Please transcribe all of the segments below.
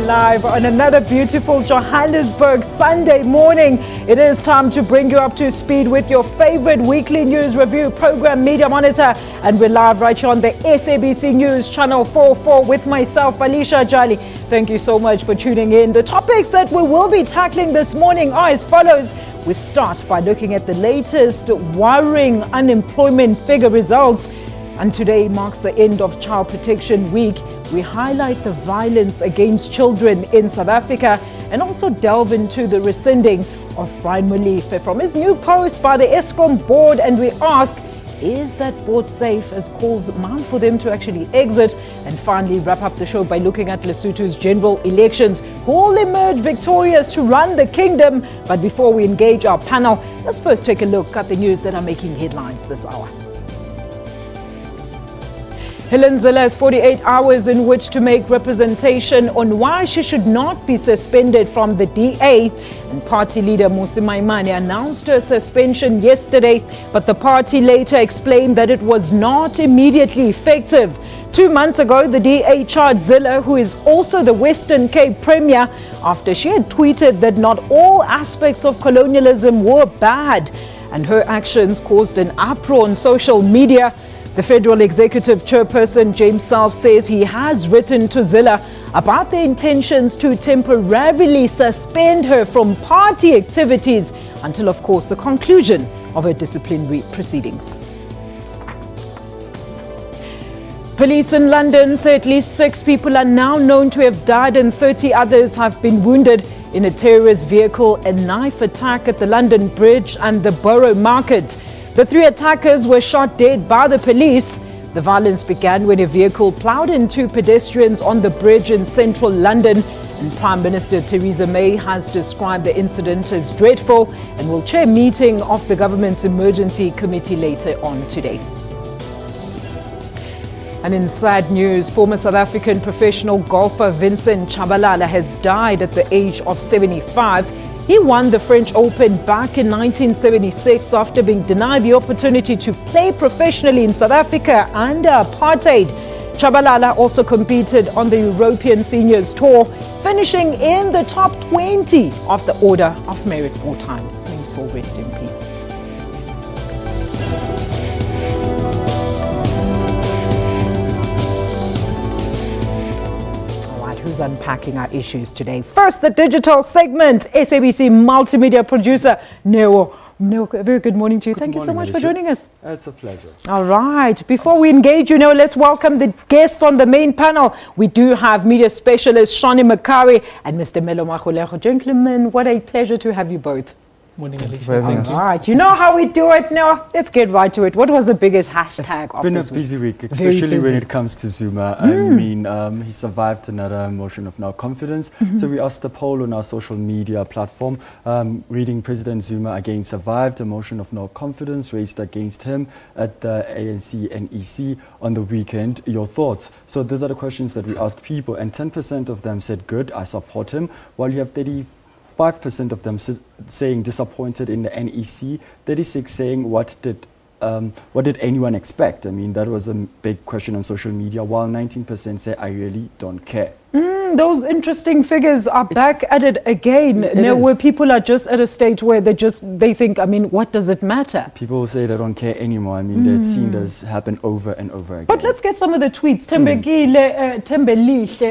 Live on another beautiful Johannesburg Sunday morning. It is time to bring you up to speed with your favorite weekly news review program, Media Monitor. And we're live right here on the SABC News Channel 44 with myself, Alicia Jali. Thank you so much for tuning in. The topics that we will be tackling this morning are as follows. We start by looking at the latest worrying unemployment figure results. And today marks the end of Child Protection Week. We highlight the violence against children in South Africa and also delve into the rescinding of Brian Molefe from his new post by the Eskom board. And we ask, is that board safe, as calls mount for them to actually exit? And finally wrap up the show by looking at Lesotho's general elections, who will emerge victorious to run the kingdom. But before we engage our panel, let's first take a look at the news that are making headlines this hour. Helen Zille has 48 hours in which to make representation on why she should not be suspended from the DA. And party leader Mmusi Maimane announced her suspension yesterday, but the party later explained that it was not immediately effective. 2 months ago, the DA charged Zille, who is also the Western Cape Premier, after she had tweeted that not all aspects of colonialism were bad, and her actions caused an uproar on social media. The Federal Executive Chairperson, James Self, says he has written to Zille about the intentions to temporarily suspend her from party activities until, of course, the conclusion of her disciplinary proceedings. Police in London say at least 6 people are now known to have died and 30 others have been wounded in a terrorist vehicle and knife attack at the London Bridge and the Borough Market. The 3 attackers were shot dead by the police. The violence began when a vehicle ploughed into pedestrians on the bridge in central London. And Prime Minister Theresa May has described the incident as dreadful and will chair a meeting of the government's emergency committee later on today. And in sad news, former South African professional golfer Vincent Tshabalala has died at the age of 75. He won the French Open back in 1976 after being denied the opportunity to play professionally in South Africa under apartheid. Tshabalala also competed on the European Seniors Tour, finishing in the top 20 of the Order of Merit 4 times. May his soul rest in peace. Who's unpacking our issues today? First, the digital segment. SABC multimedia producer Neo. A very good morning to you. Thank you so much for joining us. It's a pleasure. All right. Before we engage, let's welcome the guests on the main panel. We do have media specialist Shani Makari and Mr. Melo Magolejo. Gentlemen, what a pleasure to have you both. Morning, Alicia. All right. You know how we do it now. Let's get right to it. What was the biggest hashtag of this week? It's been a busy week, especially when it comes to Zuma. I mean, he survived another motion of no confidence. So we asked the poll on our social media platform, reading President Zuma again survived a motion of no confidence raised against him at the ANC NEC on the weekend. Your thoughts? So those are the questions that we asked people, and 10% of them said good, I support him, while you have 5% of them saying disappointed in the NEC, 36 saying what did anyone expect? I mean, that was a big question on social media, while 19% say I really don't care. Those interesting figures are back at it again. Where people are just at a stage where they think, I mean, what does it matter? People say they don't care anymore. I mean, they've seen this happen over and over again. But let's get some of the tweets. Tembelihle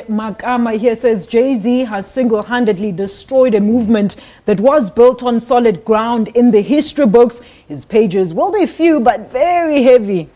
Makama here says, Jay-Z has single-handedly destroyed a movement that was built on solid ground in the history books. His pages will be few, but very heavy.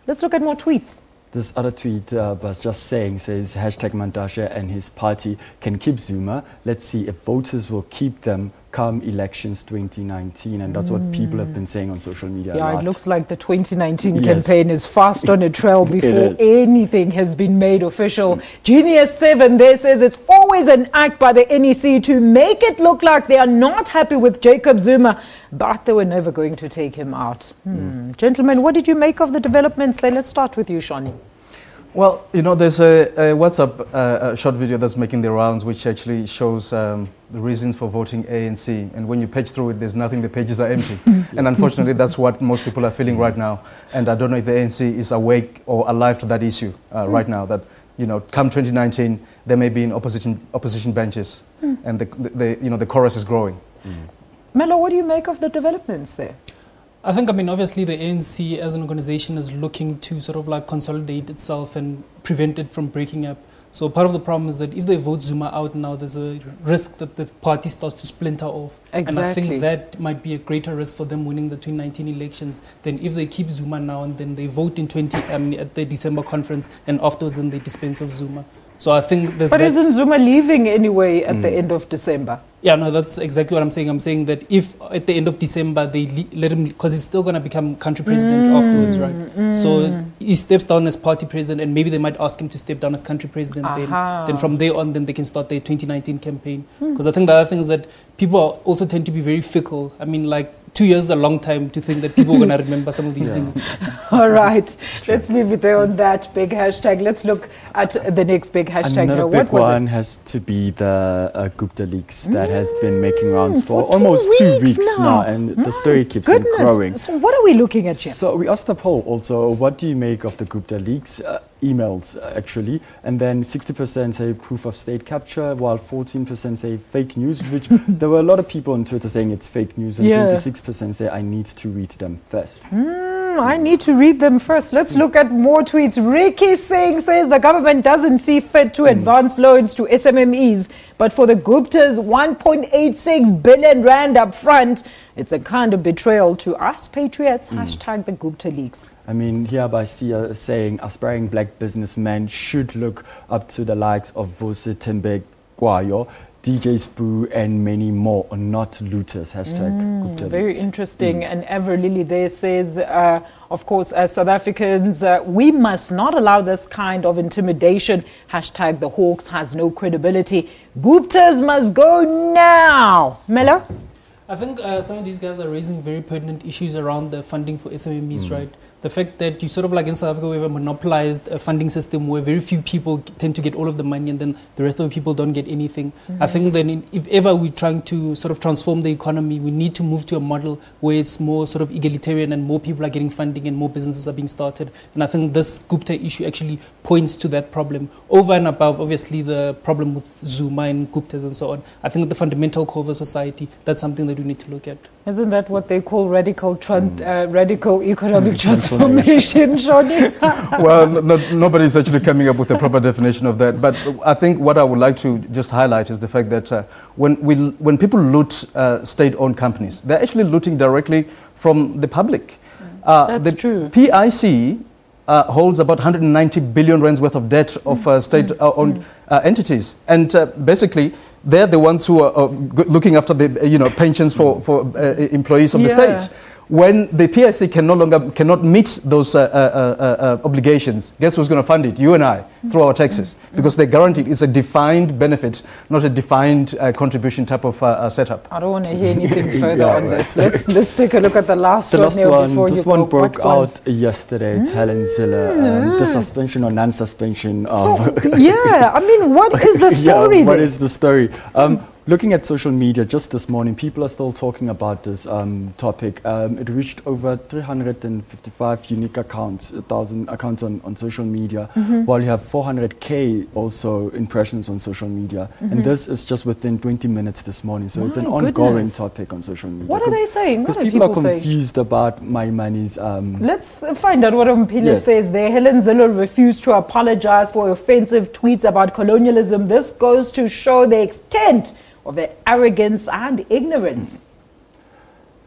Let's look at more tweets. This other tweet was just says hashtag Mantashe and his party can keep Zuma. Let's see if voters will keep them come elections 2019. And that's what people have been saying on social media. Yeah, it looks like the 2019 campaign is fast on a trail before anything has been made official. Genius 7 there says it's always an act by the NEC to make it look like they are not happy with Jacob Zuma, but they were never going to take him out. Gentlemen, what did you make of the developments there? Let's start with you, Shani. Well, there's a WhatsApp short video that's making the rounds, which actually shows the reasons for voting ANC. And when you page through it, there's nothing. The pages are empty. And unfortunately, that's what most people are feeling right now. And I don't know if the ANC is awake or alive to that issue right now, that come 2019, they may be in opposition benches, and the chorus is growing. Melo, what do you make of the developments there? I think, obviously the ANC as an organization is looking to sort of like consolidate itself and prevent it from breaking up. So part of the problem is that if they vote Zuma out now, there's a risk that the party starts to splinter off. Exactly. And I think that might be a greater risk for them winning the 2019 elections than if they keep Zuma now and then they vote in at the December conference, and afterwards then they dispense of Zuma. So I think there's But isn't Zuma leaving anyway at the end of December? Yeah, no, that's exactly what I'm saying. I'm saying that if at the end of December they let him, because he's still going to become country president afterwards, right? So he steps down as party president, and maybe they might ask him to step down as country president. Then from there on, then they can start their 2019 campaign. Because I think the other thing is that people also tend to be very fickle. I mean, like 2 years is a long time to think that people are going to remember some of these things. All right, let's leave it there on that big hashtag. Let's look at the next big hashtag. Another big one has to be the Gupta leaks that has been making rounds for almost 2 weeks now, and the story keeps on growing. So what are we looking at here? So we asked the poll also, what do you make of the Gupta leaks? Emails actually, and then 60% say proof of state capture, while 14% say fake news, which there were a lot of people on Twitter saying it's fake news, and 26% say I need to read them first. I need to read them first. Let's look at more tweets. Ricky Singh says the government doesn't see fit to advance loans to SMMEs, but for the Guptas, 1.86 billion rand up front. It's a kind of betrayal to us patriots. Hashtag the Gupta leaks. I mean, hereby saying aspiring black businessmen should look up to the likes of Vose Tembe Kwayo, DJ Spoo, and many more, or not looters. Hashtag Gupta Very leaks. interesting. And Ever Lily there says, of course, as South Africans, we must not allow this kind of intimidation. Hashtag the Hawks has no credibility. Guptas must go now. Melo? I think some of these guys are raising very pertinent issues around the funding for SMMEs, right? The fact that you sort of like in South Africa, we have a monopolized funding system where very few people tend to get all of the money and then the rest of the people don't get anything. I think that if ever we're trying to sort of transform the economy, we need to move to a model where it's more sort of egalitarian and more people are getting funding and more businesses are being started. And I think this Gupta issue actually points to that problem. Over and above, obviously, the problem with Zuma and Guptas and so on. I think the fundamental core of a society, that's something that we need to look at. Isn't that what they call radical economic transformation, Shoni? Well, nobody's actually coming up with a proper definition of that. But I think what I would like to just highlight is the fact that when people loot state-owned companies, they're actually looting directly from the public. That's true. PIC holds about 190 billion rands worth of debt of state-owned entities. And basically, they're the ones who are looking after the pensions for employees of the state. When the PIC cannot meet those obligations, guess who's going to fund it? You and I, through our taxes, because they're guaranteed. It's a defined benefit, not a defined contribution type of setup. I don't want to hear anything further on this. Let's take a look at the last one. This one broke out yesterday. It's Helen Zille, the suspension or non-suspension of... I mean, what is the story what is the story? Looking at social media just this morning, people are still talking about this topic. It reached over 355 unique accounts, 1,000 accounts on social media, while you have 400K also impressions on social media. And this is just within 20 minutes this morning. So it's an ongoing topic on social media. What are they saying? Because people are confused about my money's... Let's find out what Mpile says there. Helen Zille refused to apologize for offensive tweets about colonialism. This goes to show the extent of their arrogance and ignorance.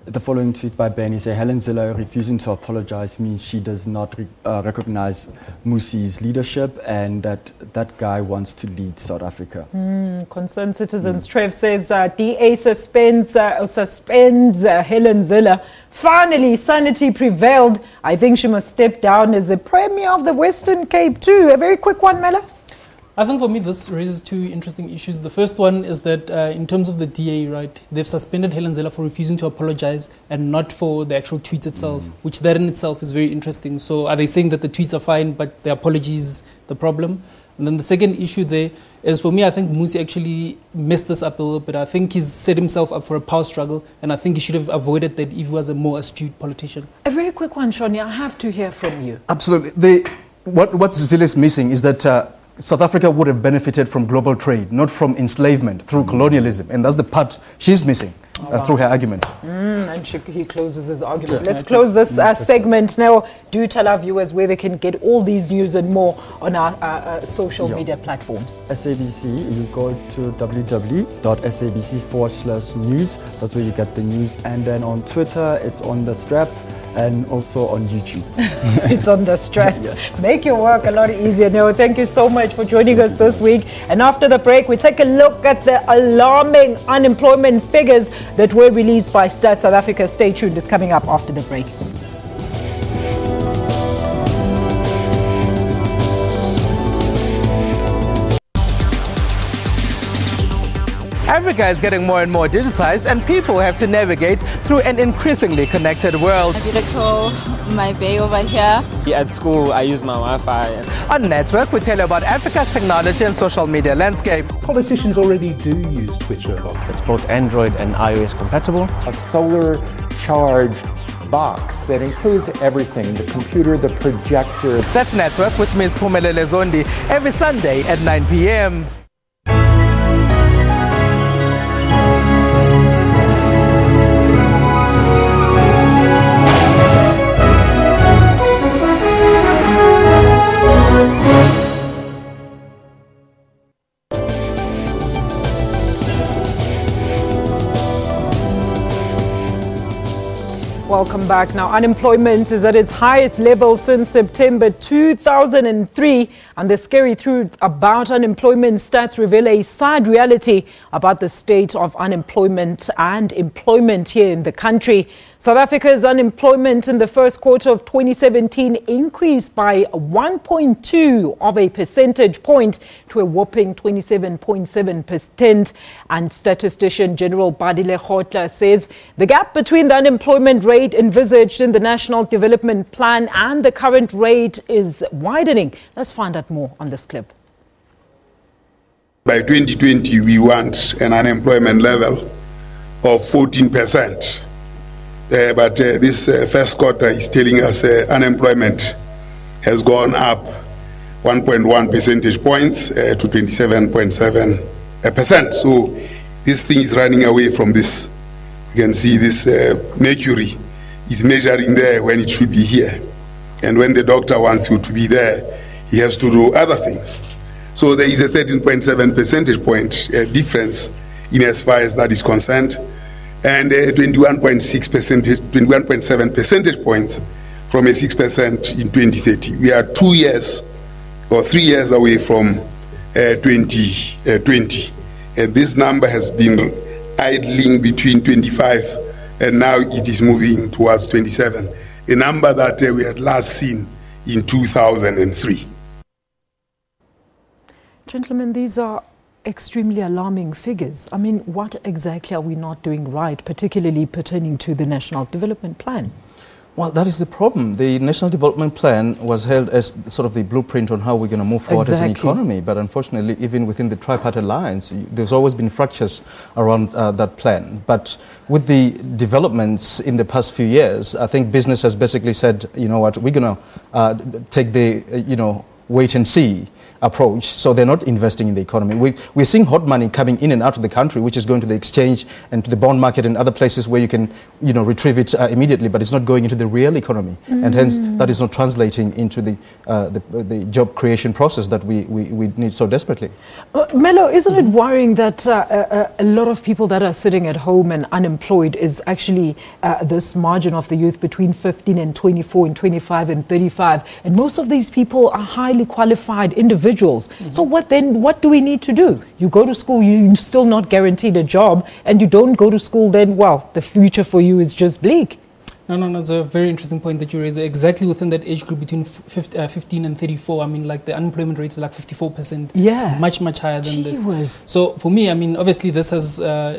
The following tweet by Benny says, Helen Zille refusing to apologize means she does not recognize Musi's leadership and that guy wants to lead South Africa. Concerned citizens. Trev says, DA suspends Helen Zille. Finally, sanity prevailed. I think she must step down as the Premier of the Western Cape too. A very quick one, Mela. I think for me this raises two interesting issues. The first one is that in terms of the DA, right, they've suspended Helen Zille for refusing to apologize and not for the actual tweet itself, which that in itself is very interesting. So are they saying that the tweets are fine but the apology is the problem? And then the second issue there is, for me, I think Musi actually messed this up a little bit. I think he's set himself up for a power struggle, and I think he should have avoided that if he was a more astute politician. A very quick one, Shoni, I have to hear from you. Absolutely. What Zille is missing is that South Africa would have benefited from global trade, not from enslavement through colonialism. And that's the part she's missing through her argument. And he closes his argument. Let's close this segment now. Do tell our viewers where they can get all these news and more on our social media platforms. SABC, you go to www.sabc.news. That's where you get the news. And then on Twitter, it's on the strap. And also on YouTube. It's on the strap. Yes. Make your work a lot easier. No, thank you so much for joining us this week. And after the break, we take a look at the alarming unemployment figures that were released by Stats South Africa. Stay tuned. It's coming up after the break. Africa is getting more and more digitized, and people have to navigate through an increasingly connected world. I did a call my bay over here. At school, I use my Wi-Fi. On Network, we tell you about Africa's technology and social media landscape. Politicians already do use Twitter a lot. It's both Android and iOS compatible. A solar charged box that includes everything, the computer, the projector. That's Network with Ms. Phumelele Zondi every Sunday at 9 p.m. Welcome back. Now, unemployment is at its highest level since September 2003. And the scary truth about unemployment stats reveal a sad reality about the state of unemployment and employment here in the country. South Africa's unemployment in the first quarter of 2017 increased by 1.2 of a percentage point to a whopping 27.7%. And statistician General Badile Khotla says the gap between the unemployment rate envisaged in the National Development Plan and the current rate is widening. Let's find out more on this clip. By 2020, we want an unemployment level of 14%. But this first quarter is telling us unemployment has gone up 1.1 percentage points to 27.7%. So this thing is running away from this. You can see this mercury is measuring there when it should be here. And when the doctor wants you to be there, he has to do other things. So there is a 13.7 percentage point difference in as far as that is concerned. And 21.7 percentage points from a 6% in 2030. We are 2 years or 3 years away from 2020. And this number has been idling between 25 and now it is moving towards 27, a number that we had last seen in 2003. Gentlemen, these are extremely alarming figures. I mean, what exactly are we not doing right, particularly pertaining to the National Development Plan? Well, that is the problem. The National Development Plan was held as sort of the blueprint on how we're going to move forward as an economy. But unfortunately, even within the tripartite alliance, there's always been fractures around that plan. But with the developments in the past few years, I think business has basically said, you know what, we're going to take the, wait and see approach, so they're not investing in the economy. We're seeing hot money coming in and out of the country, which is going to the exchange and to the bond market and other places where you can, retrieve it immediately, but it's not going into the real economy. And hence, that is not translating into the job creation process that we need so desperately. Melo, isn't it worrying that a lot of people that are sitting at home and unemployed is actually this margin of the youth between 15 and 24 and 25 and 35, and most of these people are highly qualified individuals. So what do we need to do? You go to school, you're still not guaranteed a job, and you don't go to school, then, well, the future for you is just bleak. No, it's a very interesting point that you raised. Exactly within that age group between 15 and 34, I mean, like the unemployment rate is like 54%. Yeah. It's much, much higher than this. So for me, I mean, obviously this has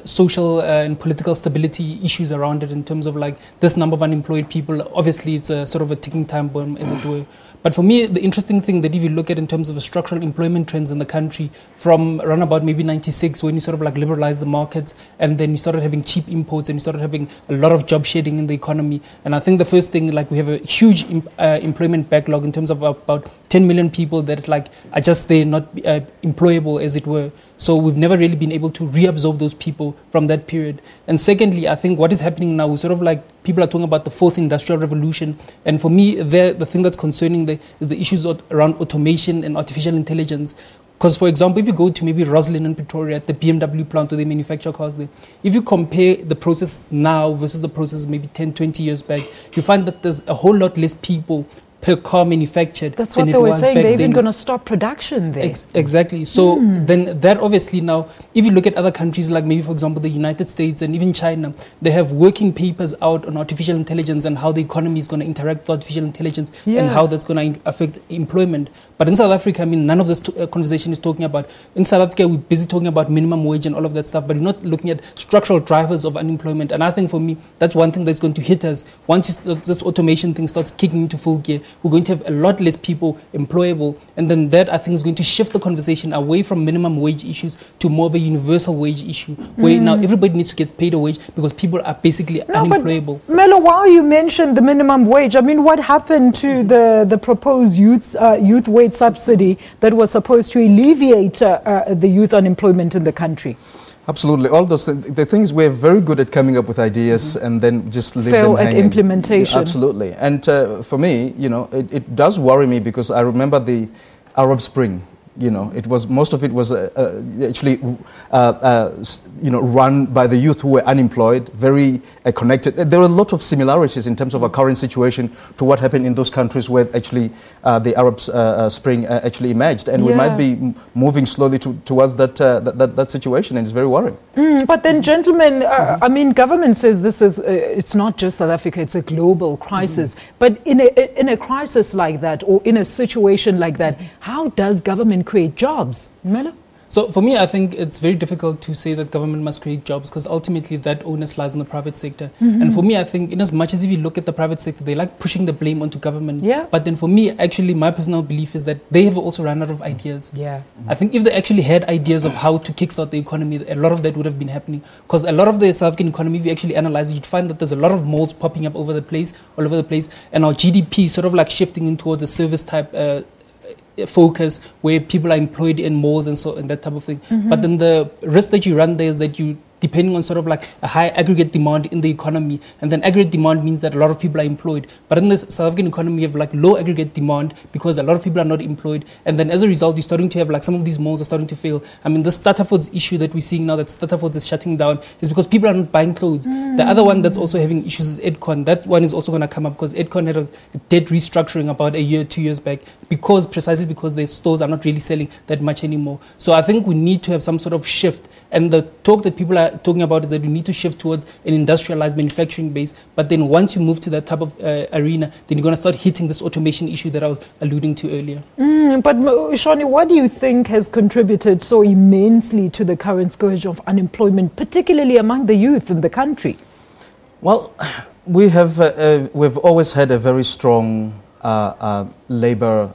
social and political stability issues around it in terms of like this number of unemployed people. Obviously, it's a sort of a ticking time bomb, as it were. But for me, the interesting thing that if you look at in terms of the structural employment trends in the country from around about maybe 96, when you sort of like liberalized the markets and then you started having cheap imports and you started having a lot of job shedding in the economy, And I think the first thing, like we have a huge employment backlog in terms of about 10 million people that like are just there, not employable as it were. So we've never really been able to reabsorb those people from that period. And secondly, I think what is happening now is sort of like people are talking about the fourth industrial revolution. And for me, the thing that's concerning is the issues around automation and artificial intelligence. Because, for example, if you go to maybe Roslyn in Pretoria at the BMW plant where they manufacture cars there, if you compare the process now versus the process maybe 10, 20 years back, you find that there's a whole lot less people per car manufactured. That's what they were saying. They're even going to stop production there. Exactly. So then that obviously now, if you look at other countries like maybe, for example, the United States and even China, they have working papers out on artificial intelligence and how the economy is going to interact with artificial intelligence and how that's going to affect employment. But in South Africa, I mean, none of this conversation is talking about. In South Africa, we're busy talking about minimum wage and all of that stuff, but we're not looking at structural drivers of unemployment. And I think for me, that's one thing that's going to hit us. Once this automation thing starts kicking into full gear, we're going to have a lot less people employable. And then that, I think, is going to shift the conversation away from minimum wage issues to more of a universal wage issue, where now everybody needs to get paid a wage because people are basically unemployable. But Melo, while you mentioned the minimum wage, I mean, what happened to the proposed youth wage subsidy that was supposed to alleviate the youth unemployment in the country? Absolutely. All those the things we're very good at coming up with ideas and then just leave them hanging. Fail at implementation. Yeah, absolutely. And for me, you know, it does worry me because I remember the Arab Spring. You know, most of it was actually, you know, run by the youth who were unemployed, very connected. There are a lot of similarities in terms of our current situation to what happened in those countries where actually the Arab Spring actually emerged, and we might be moving slowly towards that situation, and it's very worrying. But then, gentlemen, I mean, government says this is it's not just South Africa; it's a global crisis. But in a crisis like that, or in a situation like that, how does government create jobs? Melo? So for me, I think it's very difficult to say that government must create jobs because ultimately that onus lies in the private sector. And for me, I think in as much as if you look at the private sector, they like pushing the blame onto government. But then for me, actually, my personal belief is that they have also run out of ideas. I think if they actually had ideas of how to kickstart the economy, a lot of that would have been happening. Because a lot of the South African economy, if you actually analyze it, you'd find that there's a lot of malls popping up all over the place, and our GDP sort of like shifting in towards a service type focus where people are employed in malls and that type of thing. But then the risk that you run there is that you, depending on sort of like a high aggregate demand in the economy, and then aggregate demand means that a lot of people are employed. But in the South African economy, you have like low aggregate demand because a lot of people are not employed, and then as a result, you're starting to have like some of these malls are starting to fail. I mean, the starter foods issue that we're seeing now, that starter foods is shutting down, is because people are not buying clothes. The other one that's also having issues is Edcon. That one is also going to come up because Edcon had a debt restructuring about a year, 2 years back, precisely because their stores are not really selling that much anymore. So I think we need to have some sort of shift, and the talk that people are talking about is that we need to shift towards an industrialized manufacturing base. But then once you move to that type of arena, then you're going to start hitting this automation issue that I was alluding to earlier. But Shani, what do you think has contributed so immensely to the current scourge of unemployment, particularly among the youth in the country? Well, we've always had a very strong labor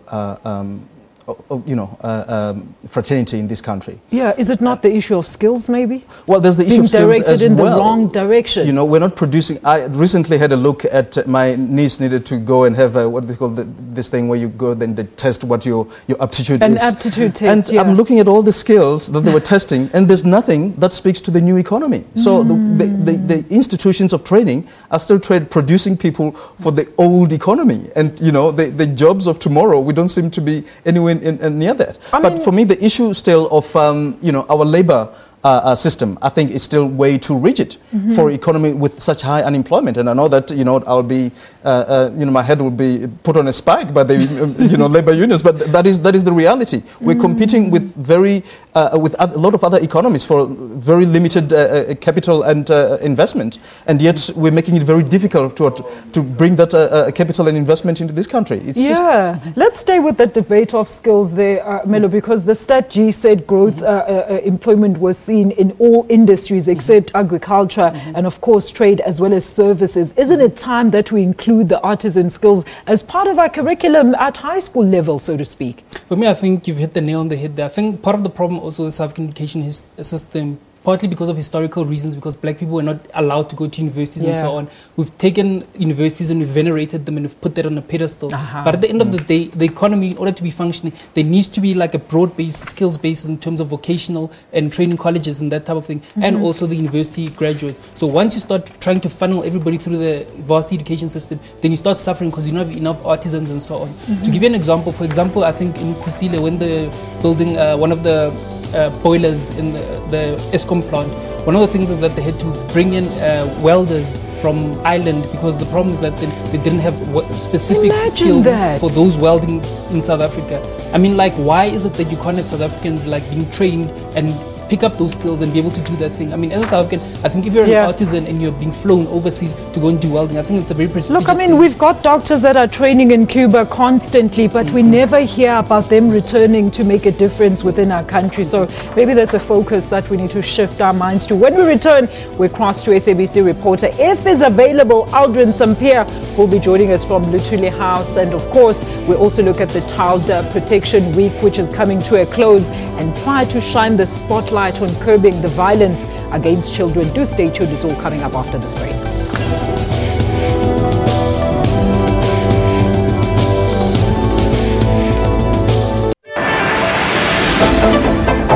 fraternity in this country. Is it not the issue of skills maybe? Well, there's the issue of skills as in well. the wrong direction. You know, we're not producing. I recently had a look at my niece needed to go and have what they call this thing where you go then they test what your aptitude is. An aptitude test, And I'm looking at all the skills that they were testing, and there's nothing that speaks to the new economy. So the institutions of training are still producing people for the old economy. And, you know, the jobs of tomorrow, we don't seem to be anywhere near that. But for me, the issue still of, our labor system, I think, is still way too rigid for economy with such high unemployment. And I know that, I'll be, my head will be put on a spike by the, labor unions, but that is the reality. We're competing with with a lot of other economies for very limited capital and investment, and yet we're making it very difficult to bring that capital and investment into this country. It's Let's stay with the debate of skills there, Melo, because the Stat G said growth employment was seen in all industries except agriculture and, of course, trade as well as services. Isn't it time that we include the artisan skills as part of our curriculum at high school level, so to speak? For me, I think you've hit the nail on the head there. I think part of the problem also with the South African education system, partly because of historical reasons, because black people were not allowed to go to universities and so on. We've taken universities and we've venerated them and we've put that on a pedestal. But at the end of the day, the economy, in order to be functioning, there needs to be like a broad-based skills basis in terms of vocational and training colleges and that type of thing, and also the university graduates. So once you start trying to funnel everybody through the vast education system, then you start suffering because you don't have enough artisans and so on. To give you an example, for example, I think in Kusile, when they're building one of the boilers in the Eskom plant, one of the things is that they had to bring in welders from Ireland, because the problem is that they didn't have specific skills for those welding in South Africa. I mean, like, why is it that you can't have South Africans like being trained and pick up those skills and be able to do that thing? I mean, as a South African, I think if you're an artisan and you're being flown overseas to go and do welding, I think it's a very prestigious Look, I mean, we've got doctors that are training in Cuba constantly, but we never hear about them returning to make a difference within our country. So maybe that's a focus that we need to shift our minds to. When we return, we cross to SABC reporter, if is available, Aldrin Sampier will be joining us from Lutuli House. And of course, we also look at the Child Protection Week, which is coming to a close, and try to shine the spotlight on curbing the violence against children. Do stay tuned, it's all coming up after this break.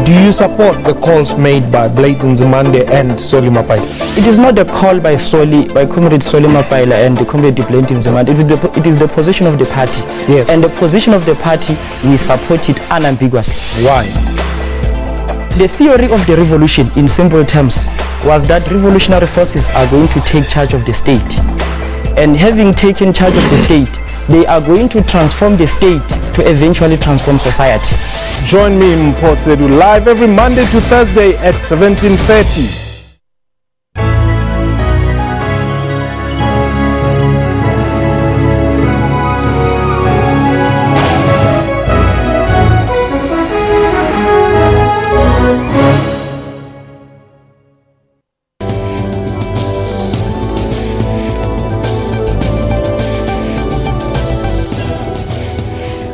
Do you support the calls made by Blayton Nzimande and Soli Mapaila? It is not a call by Comrade Soli Mapaila and Comrade Blayton Nzimande. It is the position of the party. Yes. And the position of the party, we support it unambiguously. Why? The theory of the revolution, in simple terms, was that revolutionary forces are going to take charge of the state. And having taken charge of the state, they are going to transform the state to eventually transform society. Join me in Port Zedu live every Monday to Thursday at 17:30.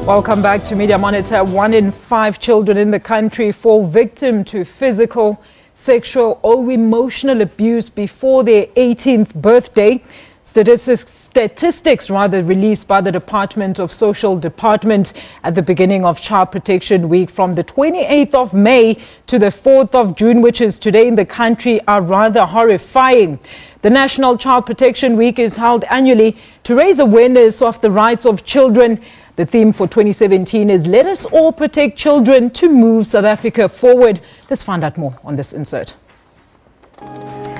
Welcome back to Media Monitor. 1 in 5 children in the country fall victim to physical, sexual or emotional abuse before their 18th birthday. Statistics released by the Department of Social Department at the beginning of Child Protection Week from the 28th of May to the 4th of June, which is today in the country, are rather horrifying. The National Child Protection Week is held annually to raise awareness of the rights of children. The theme for 2017 is Let Us All Protect Children to Move South Africa Forward. Let's find out more on this insert.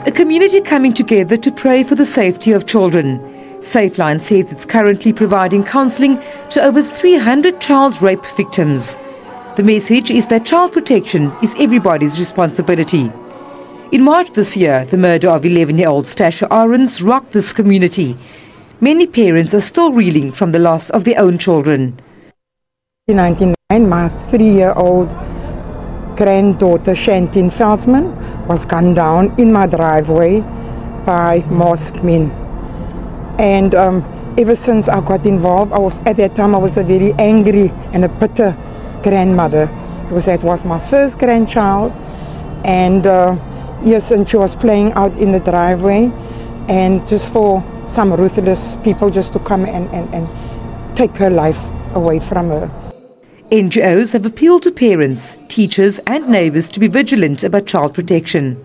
A community coming together to pray for the safety of children. Safeline says it's currently providing counselling to over 300 child rape victims. The message is that child protection is everybody's responsibility. In March this year, the murder of 11-year-old Stasha Arons rocked this community. Many parents are still reeling from the loss of their own children. In 1999, my 3-year-old granddaughter Shantine Veldsman was gunned down in my driveway by masked men. And ever since I got involved, at that time I was a very angry and a bitter grandmother. That was my first grandchild, and yes, and she was playing out in the driveway, and just for some ruthless people just to come and take her life away from her. NGOs have appealed to parents, teachers and neighbours to be vigilant about child protection.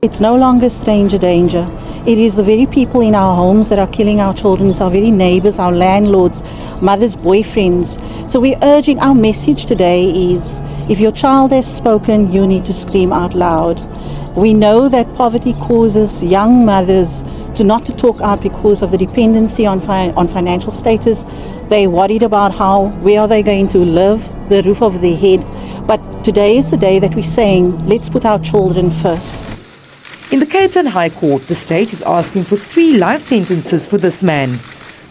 It's no longer stranger danger. It is the very people in our homes that are killing our children. It's our very neighbours, our landlords, mothers, boyfriends. So we're urging, our message today is, if your child has spoken, you need to scream out loud. We know that poverty causes young mothers not to talk out because of the dependency on financial status. They're worried about where are they going to live, the roof over their head. But today is the day that we're saying, let's put our children first. In the Cape Town High Court, the state is asking for 3 life sentences for this man.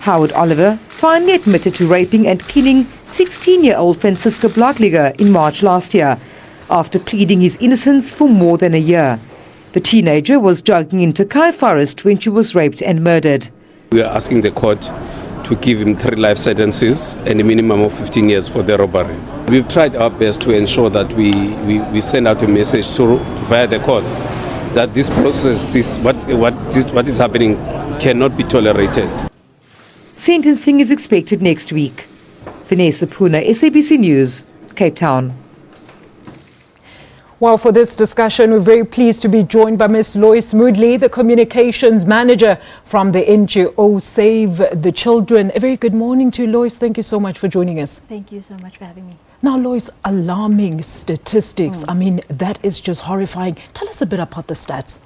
Howard Oliver finally admitted to raping and killing 16-year-old Francisca Blokliger in March last year, after pleading his innocence for more than a year. The teenager was jogging into Kai Forest when she was raped and murdered. We are asking the court to give him 3 life sentences and a minimum of 15 years for the robbery. we've tried our best to ensure that we send out a message via the courts that this process, what is happening, cannot be tolerated. Sentencing is expected next week. Vanessa Puna, SABC News, Cape Town. Well, for this discussion, we're very pleased to be joined by Ms. Lois Moodley, the communications manager from the NGO Save the Children. A very good morning to you, Lois. Thank you so much for joining us. Thank you so much for having me. Now, Lois, alarming statistics. I mean, that is just horrifying. Tell us a bit about the stats.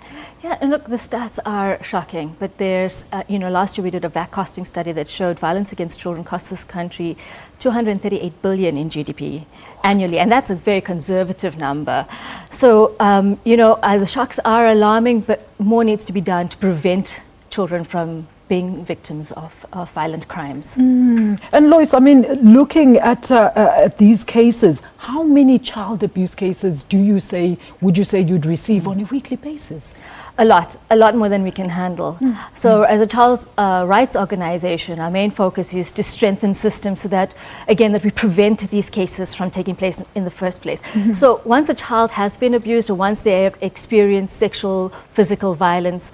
Yeah, and look, the stats are shocking, but there's, last year we did a VAC costing study that showed violence against children costs this country 238 billion in GDP annually, and that's a very conservative number. So, the shocks are alarming, but more needs to be done to prevent children from being victims of violent crimes. And Lois, I mean, looking at these cases, how many child abuse cases would you say you'd receive on a weekly basis? A lot more than we can handle. So as a child's rights organization, our main focus is to strengthen systems so that, again, that we prevent these cases from taking place in the first place. So once a child has been abused or once they have experienced sexual, physical violence,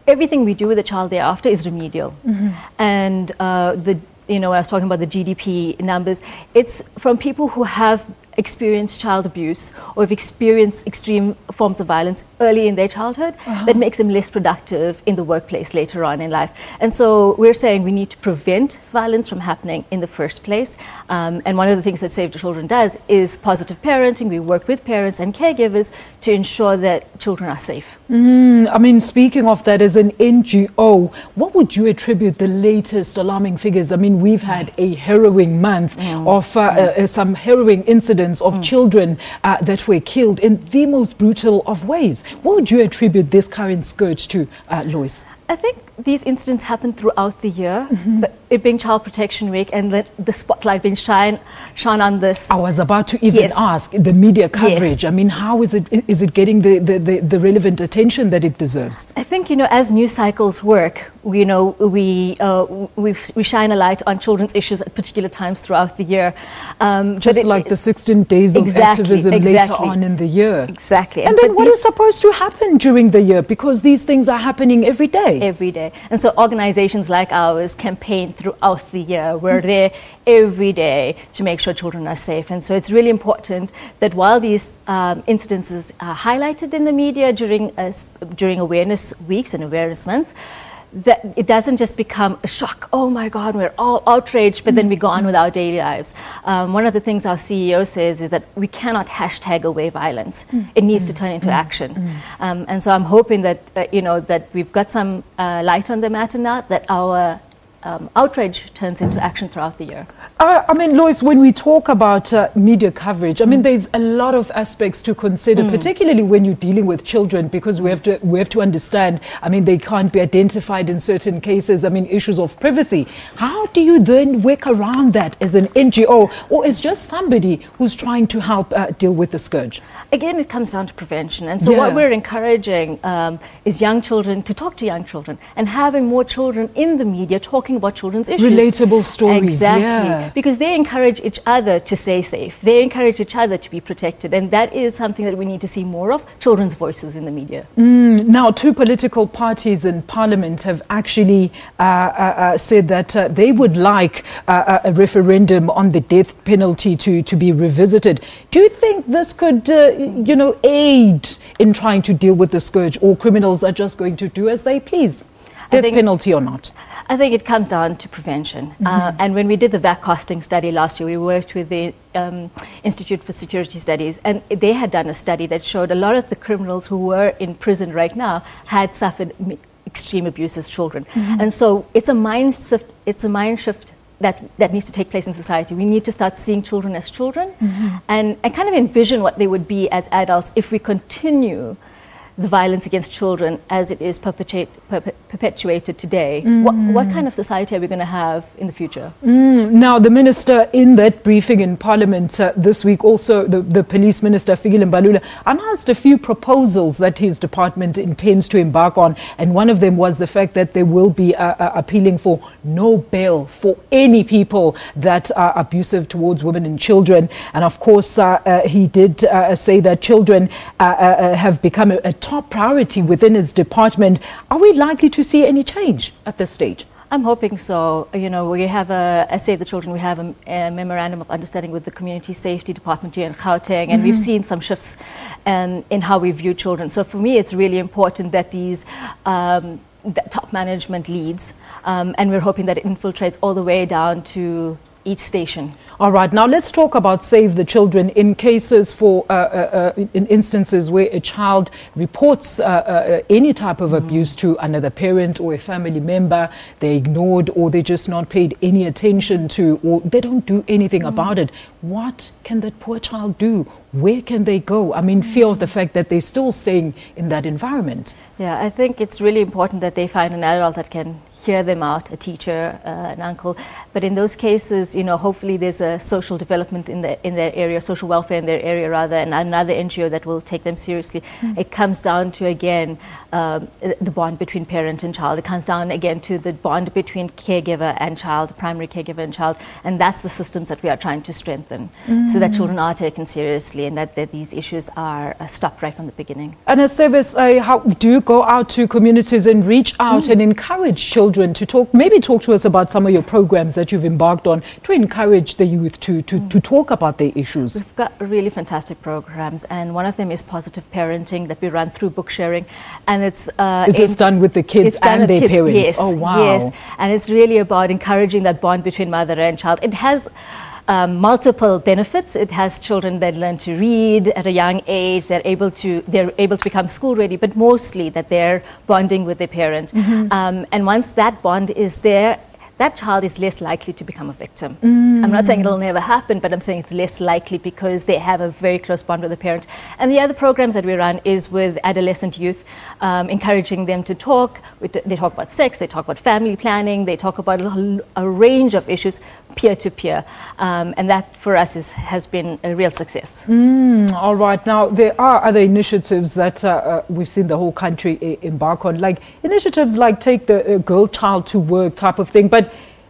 everything we do with the child thereafter is remedial. And I was talking about the GDP numbers. It's from people who have experienced child abuse or have experienced extreme forms of violence early in their childhood that makes them less productive in the workplace later on in life. And so we're saying we need to prevent violence from happening in the first place. And one of the things that Save the Children does is positive parenting. We work with parents and caregivers to ensure that children are safe. I mean, speaking of that, as an NGO, what would you attribute the latest alarming figures? I mean, we've had a harrowing month of some harrowing incidents of children that were killed in the most brutal of ways. What would you attribute this current scourge to, Lois? I think these incidents happen throughout the year, but it being Child Protection Week and the spotlight being shone on this. I was about to even ask, the media coverage, I mean, how is it getting the relevant attention that it deserves? I think, as news cycles work, we shine a light on children's issues at particular times throughout the year. Just like the 16 days of activism later on in the year. Exactly. And then what is supposed to happen during the year? Because these things are happening every day. Every day. And so organizations like ours campaign throughout the year. We're there every day to make sure children are safe. And so it's really important that while these incidences are highlighted in the media during awareness weeks and awareness months, that it doesn't just become a shock. Oh my God, we're all outraged, but then we go on with our daily lives. One of the things our CEO says is that we cannot hashtag away violence. It needs to turn into action. And so I'm hoping that that we've got some light on the matter now, that our outrage turns into action throughout the year. I mean, Lois, when we talk about media coverage, I mean, there's a lot of aspects to consider, particularly when you're dealing with children, because we have to understand, I mean, they can't be identified in certain cases. I mean, issues of privacy. How do you then work around that as an NGO or as just somebody who's trying to help deal with the scourge? Again, it comes down to prevention. And so what we're encouraging is young children to talk to young children and having more children in the media talking about children's issues. Relatable stories. Exactly. Because they encourage each other to stay safe. They encourage each other to be protected. And that is something that we need to see more of, children's voices in the media. Now, two political parties in Parliament have actually said that they would like a referendum on the death penalty to be revisited. Do you think this could, aid in trying to deal with the scourge, or criminals are just going to do as they please, death penalty or not? I think it comes down to prevention. And when we did the VAC costing study last year, we worked with the Institute for Security Studies, and they had done a study that showed a lot of the criminals who were in prison right now had suffered extreme abuse as children. And so it's a mind shift that needs to take place in society. We need to start seeing children as children and kind of envision what they would be as adults if we continue the violence against children as it is perpetuated today, what kind of society are we going to have in the future? Now, the minister in that briefing in Parliament this week, also the police minister, Fikile Mbalula, announced a few proposals that his department intends to embark on. And one of them was the fact that they will be appealing for no bail for any people that are abusive towards women and children. And of course, he did say that children have become a top priority within his department. Are we likely to see any change at this stage? I'm hoping so. You know, we have as Save the Children, we have a memorandum of understanding with the Community Safety Department here in Gauteng, and we've seen some shifts in how we view children. So for me, it's really important that these top management leads, and we're hoping that it infiltrates all the way down to each station. All right, now let's talk about Save the Children. In cases in instances where a child reports any type of abuse to another parent or a family member, they're ignored or they're just not paid any attention to, or they don't do anything about it. What can that poor child do? Where can they go? I mean, fear of the fact that they're still staying in that environment. Yeah, I think it's really important that they find an adult that can hear them out, a teacher, an uncle. But in those cases, you know, hopefully there's a social development in their area, social welfare in their area rather, and another NGO that will take them seriously. It comes down to, again, the bond between parent and child. It comes down again to the bond between caregiver and child, primary caregiver and child. And that's the systems that we are trying to strengthen so that children are taken seriously and that these issues are stopped right from the beginning. And as service, how do you go out to communities and reach out and encourage children to talk, maybe talk to us about some of your programs that you've embarked on to encourage the youth to talk about their issues? We've got really fantastic programs, and one of them is positive parenting that we run through book sharing, and it's is this done with the kids and their parents? Yes, oh wow! Yes, and it's really about encouraging that bond between mother and child. It has multiple benefits. It has children that learn to read at a young age. They're able to become school ready, but mostly that they're bonding with their parent. And once that bond is there, that child is less likely to become a victim. I'm not saying it'll never happen, but I'm saying it's less likely because they have a very close bond with the parent. And the other programs that we run is with adolescent youth, encouraging them to talk. They talk about sex, they talk about family planning, they talk about a range of issues peer-to-peer. And that for us has been a real success. All right. Now, there are other initiatives that we've seen the whole country embark on, like initiatives like Take the Girl Child to Work type of thing. But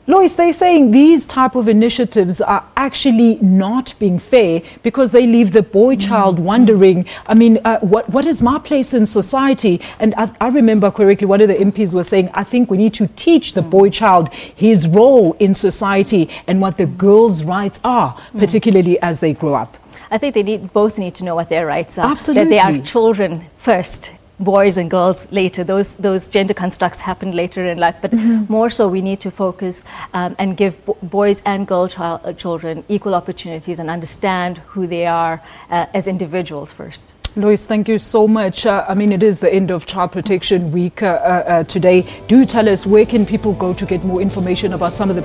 Lois, they're saying these type of initiatives are actually not being fair because they leave the boy child wondering, I mean, what is my place in society? And I remember correctly, one of the MPs was saying, I think we need to teach the boy child his role in society and what the girls' rights are, particularly as they grow up. I think they both need to know what their rights are. Absolutely. That they are children first, boys and girls later. Those gender constructs happen later in life, but more so we need to focus and give boys and girl children equal opportunities and understand who they are as individuals first. Lois, thank you so much. I mean, it is the end of Child Protection Week today. Do tell us, where can people go to get more information about some of the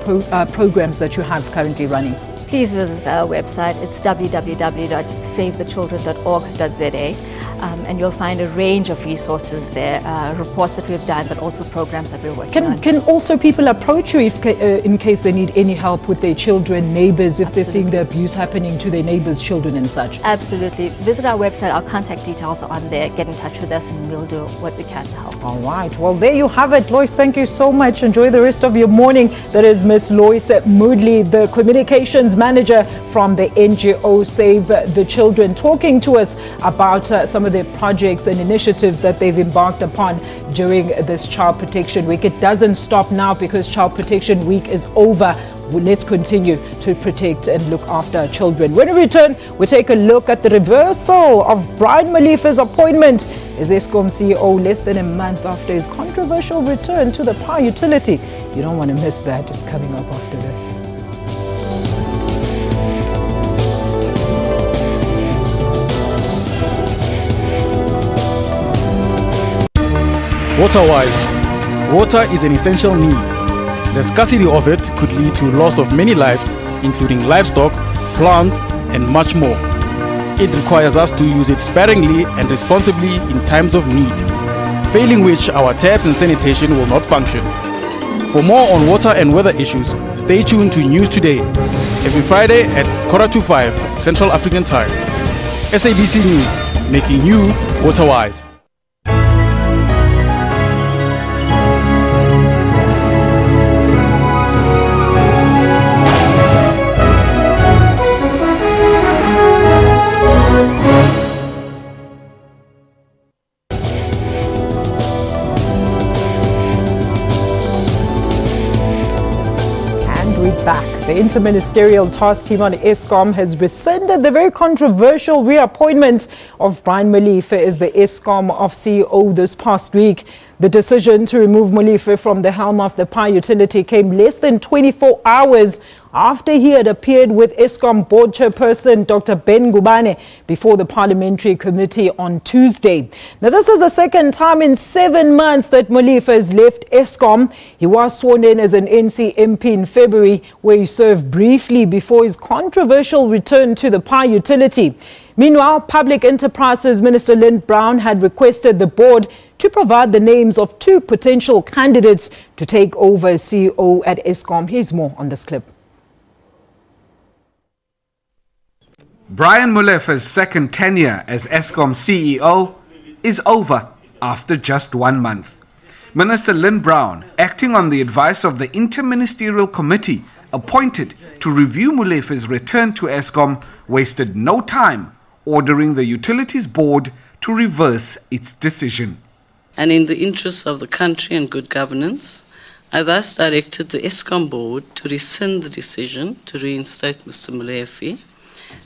programs that you have currently running? Please visit our website. It's www.savethechildren.org.za. And you'll find a range of resources there, reports that we've done, but also programs that we're working on. Can also people approach you if, in case they need any help with their children, neighbors, if they're seeing the abuse happening to their neighbors' children and such? Absolutely. Visit our website. Our contact details are on there. Get in touch with us and we'll do what we can to help. All right. Well, there you have it. Lois, thank you so much. Enjoy the rest of your morning. That is Miss Lois Moodley, the communications manager from the NGO Save the Children, talking to us about some of the projects and initiatives that they've embarked upon during this Child Protection Week. It doesn't stop now because Child Protection Week is over. Let's continue to protect and look after our children. When we return, we'll take a look at the reversal of Brian Molefe's appointment as Eskom CEO less than a month after his controversial return to the power utility. You don't want to miss that. It's coming up after this. Water-wise, water is an essential need. The scarcity of it could lead to loss of many lives, including livestock, plants, and much more. it requires us to use it sparingly and responsibly in times of need, failing which our taps and sanitation will not function. For more on water and weather issues, stay tuned to News Today, every Friday at 4:45 Central African Time. SABC News, making you water-wise. Back. The Interministerial Task Team on Eskom has rescinded the very controversial reappointment of Brian Molefe as the Eskom of CEO this past week. The decision to remove Molefe from the helm of the power utility came less than 24 hours after he had appeared with Eskom board chairperson Dr. Ben Gubane before the parliamentary committee on Tuesday. Now, this is the second time in 7 months that Molefe has left Eskom. He was sworn in as an NC MP in February, where he served briefly before his controversial return to the power utility. Meanwhile, Public Enterprises Minister Lynn Brown had requested the board to provide the names of 2 potential candidates to take over as CEO at Eskom. Here's more on this clip. Brian Molefe's second tenure as Eskom CEO is over after just 1 month. Minister Lynn Brown, acting on the advice of the Interministerial Committee appointed to review Molefe's return to Eskom, wasted no time ordering the Utilities Board to reverse its decision. And in the interests of the country and good governance, I thus directed the Eskom Board to rescind the decision to reinstate Mr. Molefe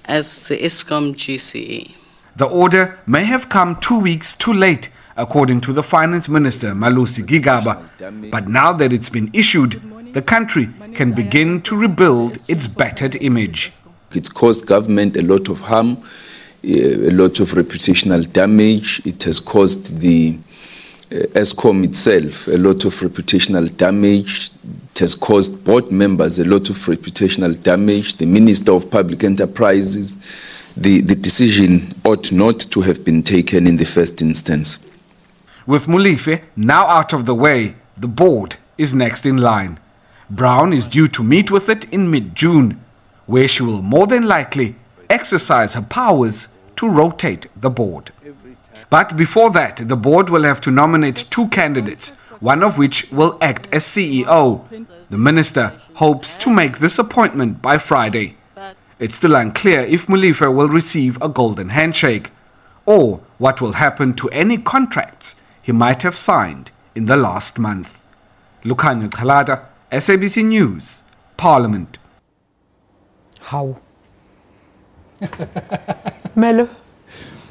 as the Eskom GCE. The order may have come 2 weeks too late, according to the Finance Minister, Malusi Gigaba. But now that it's been issued, the country can begin to rebuild its battered image. It's caused government a lot of harm, a lot of reputational damage. It has caused the Eskom itself a lot of reputational damage. It has caused board members a lot of reputational damage. The Minister of Public Enterprises, the decision ought not to have been taken in the first instance. With Molefe now out of the way, the board is next in line. Brown is due to meet with it in mid-June, where she will more than likely exercise her powers to rotate the board. But before that, the board will have to nominate 2 candidates, one of which will act as CEO. The minister hopes to make this appointment by Friday. It's still unclear if Molefe will receive a golden handshake or what will happen to any contracts he might have signed in the last month. Lukhanyo Khalada, SABC News, Parliament. How? Melo?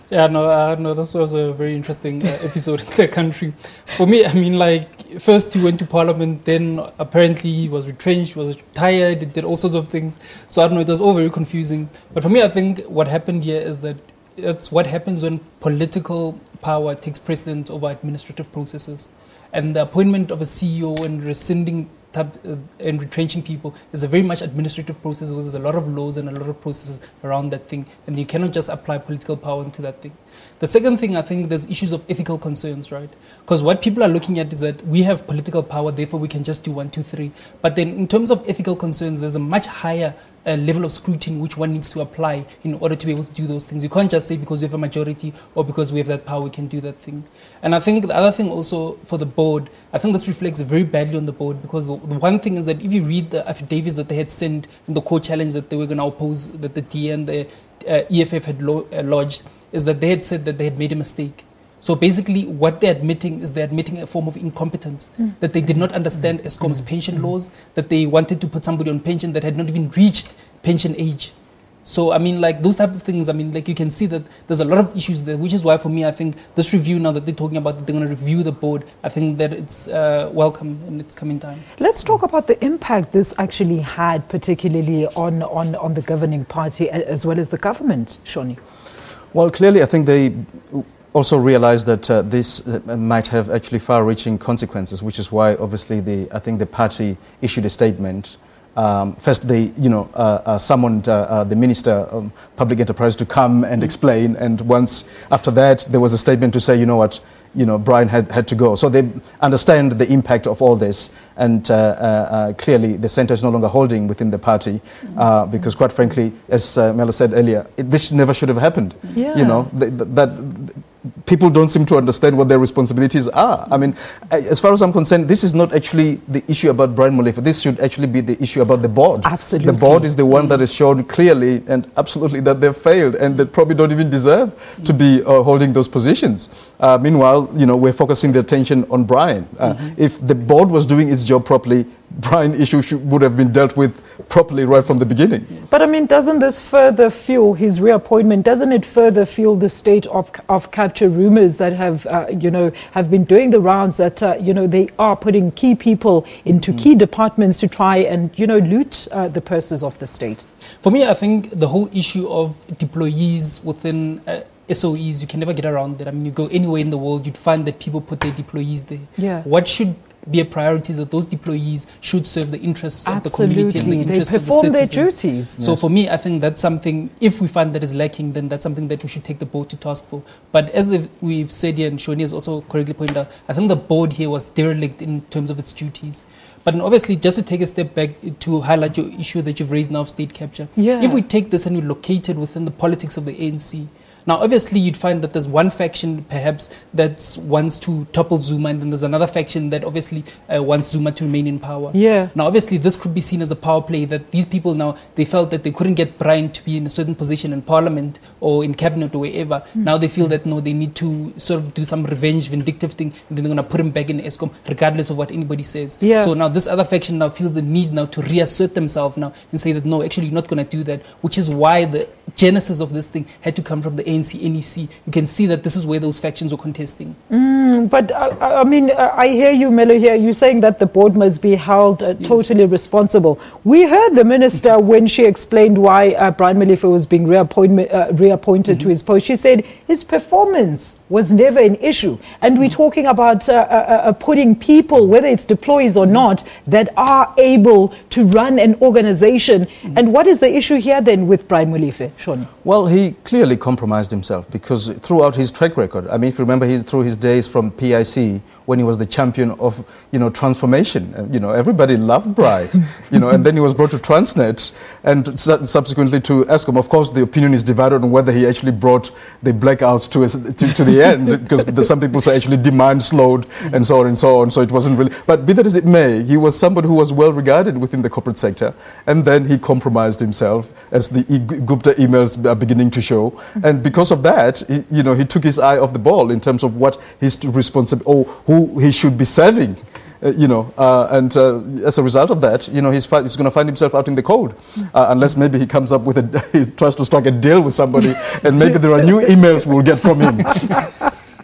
Yeah, no, this was a very interesting episode in the country. For me, I mean, like, first he went to Parliament, then apparently he was retrenched, was tired, he did all sorts of things. So I don't know, it was all very confusing. But for me, I think what happened here is that it's what happens when political power takes precedence over administrative processes. And the appointment of a CEO and rescinding and retrenching people is a very much administrative process where there's a lot of laws and a lot of processes around that thing, and you cannot just apply political power into that thing. The second thing, I think there's issues of ethical concerns, right? Because what people are looking at is that we have political power, therefore we can just do 1, 2, 3. But then in terms of ethical concerns, there's a much higher level of scrutiny which one needs to apply in order to be able to do those things. You can't just say because we have a majority or because we have that power we can do that thing. And I think the other thing also for the board, I think this reflects very badly on the board, because the one thing is that if you read the affidavits that they had sent in the court challenge that they were going to oppose, that the DA and the EFF had lodged, is that they had said that they had made a mistake. So basically what they're admitting is they're admitting a form of incompetence, that they did not understand Eskom's pension laws, that they wanted to put somebody on pension that had not even reached pension age. So, I mean, like, those type of things, I mean, like, you can see that there's a lot of issues there, which is why, for me, I think this review, now that they're talking about that they're going to review the board, I think that it's welcome and it's coming time. Let's talk about the impact this actually had, particularly on the governing party as well as the government, Shoni. Well, clearly, I think they also realized that this might have actually far-reaching consequences, which is why, obviously, I think the party issued a statement First, they, summoned the Minister of Public Enterprise to come and explain, and once after that, there was a statement to say, you know what, Brian had to go. So they understand the impact of all this, and clearly the centre is no longer holding within the party, because quite frankly, as Melo said earlier, this never should have happened. Yeah. That people don't seem to understand what their responsibilities are. I mean, as far as I'm concerned, this is not actually the issue about Brian Molefe. This should actually be the issue about the board. Absolutely. The board is the one that has shown clearly and absolutely that they've failed, and they probably don't even deserve to be holding those positions. Meanwhile, we're focusing the attention on Brian. If the board was doing its job properly, Brian issue would have been dealt with properly right from the beginning. But I mean, doesn't this further fuel his reappointment? Doesn't it further fuel the state of capture rumors that have, have been doing the rounds that, they are putting key people into key departments to try and, loot the purses of the state? For me, I think the whole issue of deployees within SOEs, you can never get around that. I mean, you go anywhere in the world, you'd find that people put their deployees there. Yeah. What should be a priority is that those deployees should serve the interests of the community and the interests of the citizens. They perform their duties. So for me, I think that's something, if we find that is lacking, then that's something that we should take the board to task for. But as we've said here, and Shoni has also correctly pointed out, I think the board here was derelict in terms of its duties. But obviously, just to take a step back to highlight your issue that you've raised now of state capture, if we take this and we locate it within the politics of the ANC, now, obviously, you'd find that there's one faction, perhaps, that wants to topple Zuma, and then there's another faction that obviously wants Zuma to remain in power. Yeah. Now, obviously, this could be seen as a power play, that these people now, they felt that they couldn't get Brian to be in a certain position in parliament or in cabinet or wherever. Now they feel that, no, they need to sort of do some revenge, vindictive thing, and then they're going to put him back in Eskom, regardless of what anybody says. Yeah. So now this other faction now feels the need now to reassert themselves now and say that, no, actually, you're not going to do that, which is why the genesis of this thing had to come from the ANC, NEC. You can see that this is where those factions were contesting. But I hear you, Melo, here. You're saying that the board must be held totally responsible. We heard the minister when she explained why Brian Molefe was being reappointed to his post. She said his performance was never an issue. And we're talking about putting people, whether it's deployees or not, that are able to run an organization. And what is the issue here then with Brian Molefe, Shoni? Well, he clearly compromised himself, because throughout his track record, I mean, if you remember through his days from PIC, when he was the champion of, transformation, everybody loved Brian, and then he was brought to Transnet and subsequently to Eskom. Of course, the opinion is divided on whether he actually brought the blackouts to the end, because some people say actually demand slowed and so on and so on. So it wasn't really, but be that as it may, he was somebody who was well regarded within the corporate sector, and then he compromised himself, as the Gupta emails are beginning to show. And because of that, he took his eye off the ball in terms of what his responsibility or who he should be serving. And as a result of that, he's going to find himself out in the cold, unless maybe he comes up with he tries to strike a deal with somebody, and maybe there are new emails we'll get from him.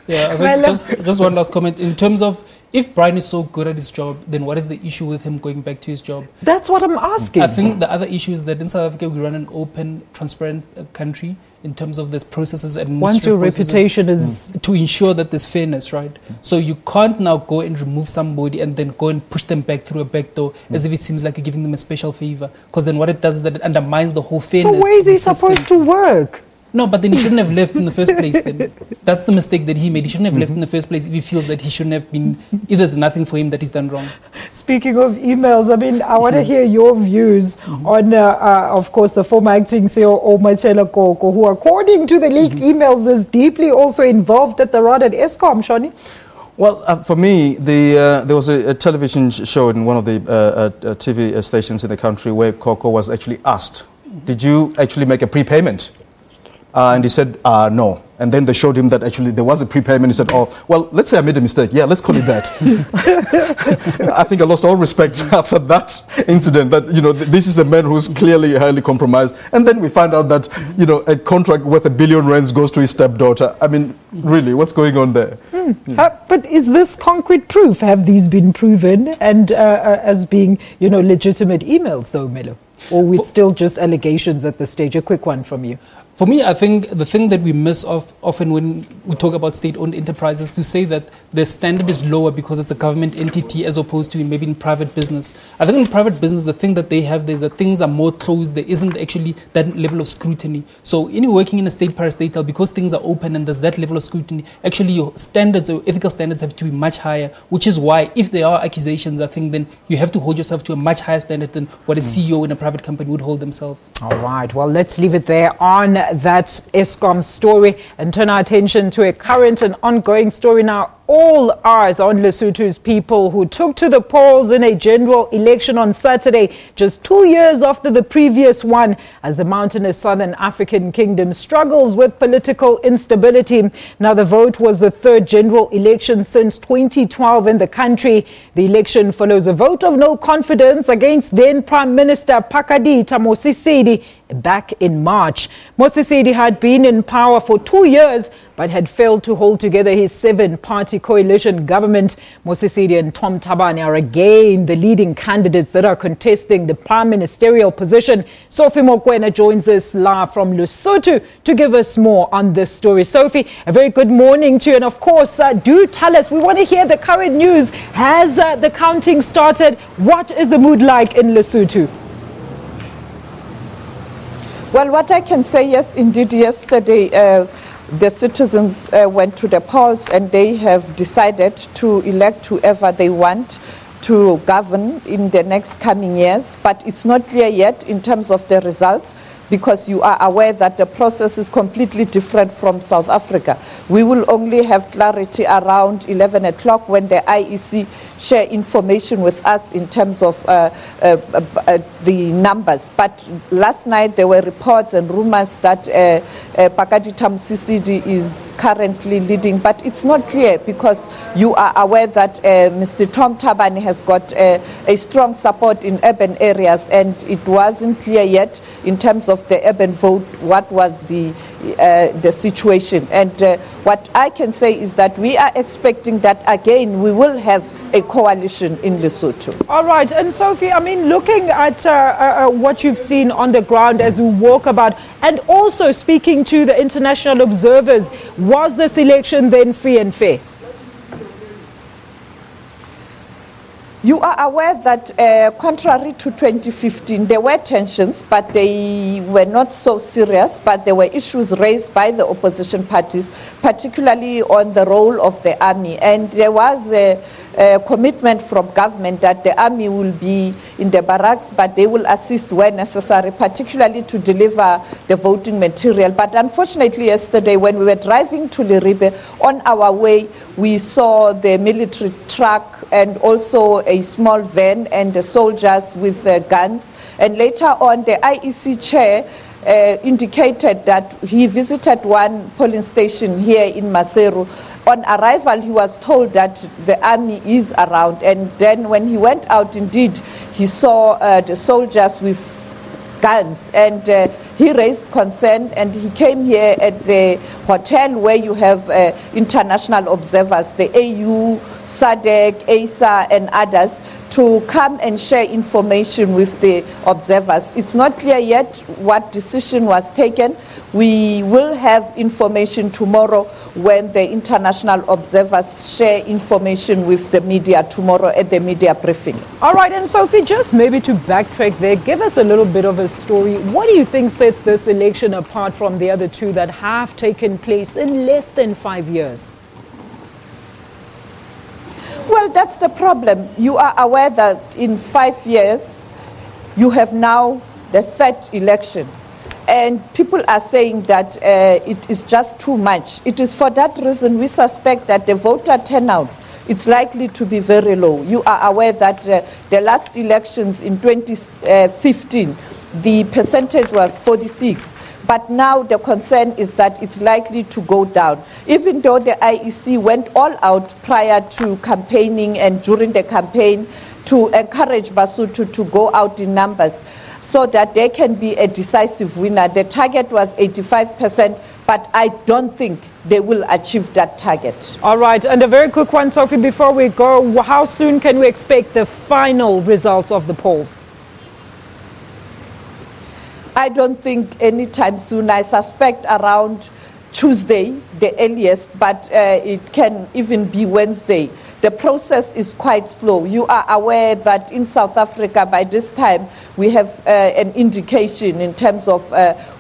Yeah, I think just one last comment. In terms of, if Brian is so good at his job, then what is the issue with him going back to his job? That's what I'm asking. I think the other issue is that in South Africa, we run an open, transparent country in terms of this processes and once your reputation is to ensure that there's fairness, right? So you can't now go and remove somebody and then go and push them back through a back door as if it seems like you're giving them a special favor, because then what it does is that it undermines the whole fairness. So where is he supposed to work? No, but then he shouldn't have left in the first place then. That's the mistake that he made. He shouldn't have left in the first place if he feels that he shouldn't have been, if there's nothing for him that he's done wrong. Speaking of emails, I want to hear your views on, of course, the former acting CEO, Omachela Koko, who, according to the leaked emails, is deeply also involved at the rod at Eskom, Shoni. Well, for me, there was a television show in one of the TV stations in the country where Koko was actually asked, did you actually make a prepayment? And he said, no. And then they showed him that actually there was a prepayment. He said, oh, well, let's say I made a mistake. Yeah, let's call it that. I think I lost all respect after that incident, that, this is a man who's clearly highly compromised. And then we find out that, a contract worth R1 billion goes to his stepdaughter. I mean, really, what's going on there? But is this concrete proof? Have these been proven and as being, legitimate emails, though, Melo? Or with still just allegations at this stage? A quick one from you. For me, I think the thing that we miss often when we talk about state-owned enterprises to say that the standard is lower because it's a government entity as opposed to maybe in private business. I think in private business, the thing that they have is that things are more closed. There isn't actually that level of scrutiny. So any working in a state parastatal, because things are open and there's that level of scrutiny, actually your standards or ethical standards have to be much higher, which is why if there are accusations, I think then you have to hold yourself to a much higher standard than what a CEO in a private company would hold themselves. All right, well, let's leave it there on that Eskom story and turn our attention to a current and ongoing story now. All eyes on Lesotho's people who took to the polls in a general election on Saturday, just 2 years after the previous one, as the mountainous southern African kingdom struggles with political instability. Now, the vote was the third general election since 2012 in the country. The election follows a vote of no confidence against then Prime Minister Pakadita Mosisedi back in March. Mosisedi had been in power for 2 years but had failed to hold together his 7-party coalition government. Mosisedi and Tom Thabane are again the leading candidates that are contesting the prime ministerial position. Sophie Mokoena joins us live from Lesotho to give us more on this story. Sophie, a very good morning to you. And of course, do tell us, we want to hear the current news. Has the counting started? What is the mood like in Lesotho? Well, what I can say, yes, indeed, yesterday, the citizens went to the polls and they have decided to elect whoever they want to govern in the next coming years. But it's not clear yet in terms of the results, because you are aware that the process is completely different from South Africa. We will only have clarity around 11 o'clock when the IEC share information with us in terms of the numbers. But last night there were reports and rumors that Pakadita Mosisedi is currently leading, but it's not clear because you are aware that Mr. Tom Thabane has got a strong support in urban areas, and it wasn't clear yet in terms of the urban vote what was the situation. And what I can say is that we are expecting that again we will have a coalition in Lesotho. All right, and Sophie, I mean, looking at what you've seen on the ground as we walk about, and also speaking to the international observers, was this election then free and fair? You are aware that contrary to 2015, there were tensions, but they were not so serious, but there were issues raised by the opposition parties, particularly on the role of the army. And there was a commitment from government that the army will be in the barracks, but they will assist where necessary, particularly to deliver the voting material. But unfortunately, yesterday, when we were driving to Liribe, on our way, we saw the military truck and also a small van and the soldiers with guns. And later on, the IEC chair indicated that he visited one polling station here in Maseru. On arrival, he was told that the army is around. And then when he went out, indeed, he saw the soldiers with guns. And he raised concern, and he came here at the hotel where you have international observers, the AU, SADC, ASA, and others, to come and share information with the observers. It's not clear yet what decision was taken. We will have information tomorrow when the international observers share information with the media tomorrow at the media briefing. All right, and Sophie, just maybe to backtrack there, give us a little bit of a story. What do you think sets this election apart from the other two that have taken place in less than 5 years? Well, that's the problem. You are aware that in 5 years, you have now the third election. And people are saying that it is just too much. It is for that reason we suspect that the voter turnout it's likely to be very low. You are aware that the last elections in 2015, the percentage was 46. But now the concern is that it's likely to go down. Even though the IEC went all out prior to campaigning and during the campaign to encourage Basotho to go out in numbers so that there can be a decisive winner. The target was 85%, but I don't think they will achieve that target. All right, and a very quick one, Sophie, before we go, how soon can we expect the final results of the polls? I don't think anytime soon. I suspect around Tuesday, the earliest, but it can even be Wednesday. The process is quite slow. You are aware that in South Africa, by this time, we have an indication in terms of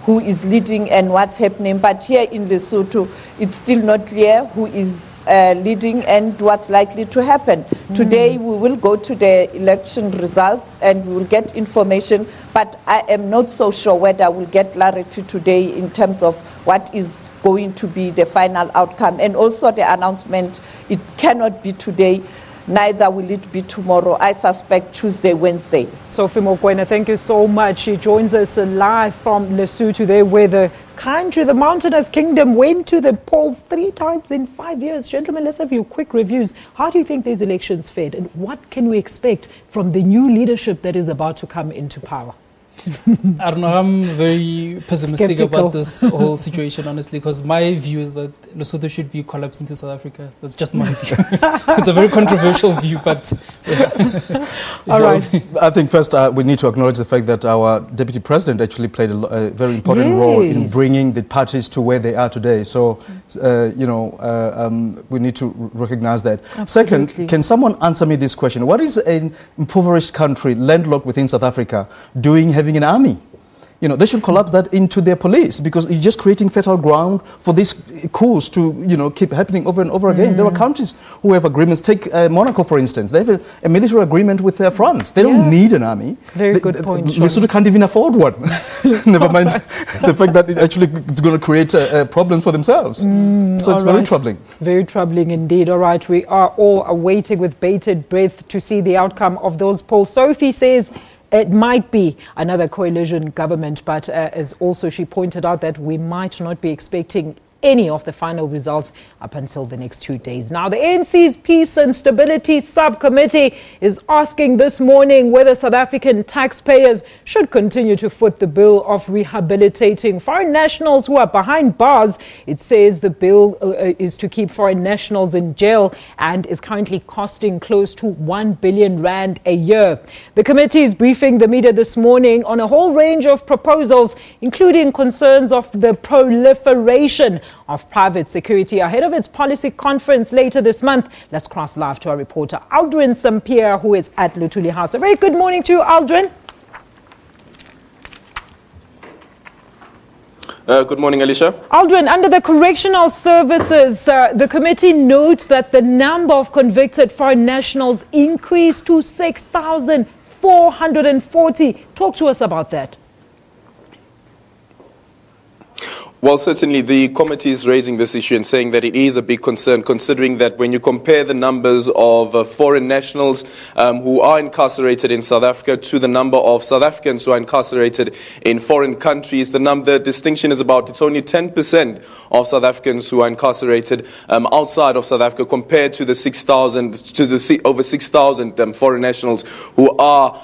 who is leading and what's happening. But here in Lesotho, it's still not clear who is leading and what's likely to happen. Today, we will go to the election results and we will get information, but I am not so sure whether we'll get clarity today in terms of what is going to be the final outcome. And also the announcement, it cannot be today, neither will it be tomorrow. I suspect Tuesday, Wednesday. Sophie Mokoena, thank you so much. She joins us live from Lesotho there, where the country, the mountainous kingdom, went to the polls 3 times in 5 years. Gentlemen, let's have your quick reviews. How do you think these elections fared, and what can we expect from the new leadership that is about to come into power? I don't know, I'm very pessimistic about this whole situation, honestly, because my view is that Lesotho should be collapsed into South Africa. That's just my view. It's a very controversial view, but yeah. All right. I think first we need to acknowledge the fact that our deputy president actually played a very important role in bringing the parties to where they are today. So, we need to recognize that. Absolutely. Second, can someone answer me this question? What is an impoverished country, landlocked within South Africa, doing having an army? You know, they should collapse that into their police, because it's just creating fertile ground for these coups to, keep happening over and over again. There are countries who have agreements. Take Monaco, for instance. They have a military agreement with France. They don't need an army. Very good point, Lesotho can't even afford one. Never mind the fact that it actually is going to create problems for themselves. So it's very troubling. Very troubling indeed. All right, we are all awaiting with bated breath to see the outcome of those polls. Sophie says it might be another coalition government, but as also she pointed out that we might not be expecting any of the final results up until the next 2 days. Now, the ANC's Peace and Stability Subcommittee is asking this morning whether South African taxpayers should continue to foot the bill of rehabilitating foreign nationals who are behind bars. It says the bill is to keep foreign nationals in jail and is currently costing close to 1 billion rand a year. The committee is briefing the media this morning on a whole range of proposals, including concerns of the proliferation of private security ahead of its policy conference later this month. Let's cross live to our reporter Aldrin Sampier, who is at Luthuli House. A very good morning to you, Aldrin. Good morning, Alicia. Aldrin, under the Correctional Services, the committee notes that the number of convicted foreign nationals increased to 6,440. Talk to us about that. Well, certainly the committee is raising this issue and saying that it is a big concern, considering that when you compare the numbers of foreign nationals who are incarcerated in South Africa to the number of South Africans who are incarcerated in foreign countries, the distinction is about, it's only 10% of South Africans who are incarcerated outside of South Africa compared to the 6,000, to the over 6,000 foreign nationals who are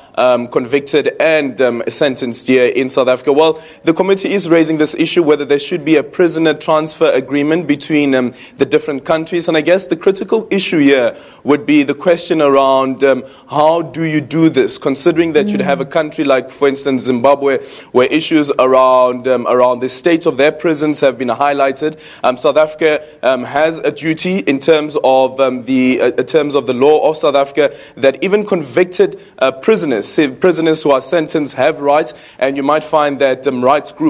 convicted and sentenced here in South Africa. Well, the committee is raising this issue, whether there should be a prisoner transfer agreement between the different countries. And I guess the critical issue here would be the question around how do you do this, considering that you'd have a country like, for instance, Zimbabwe, where issues around the state of their prisons have been highlighted. South Africa has a duty in terms of the law of South Africa that even convicted prisoners who are sentenced have rights, and you might find that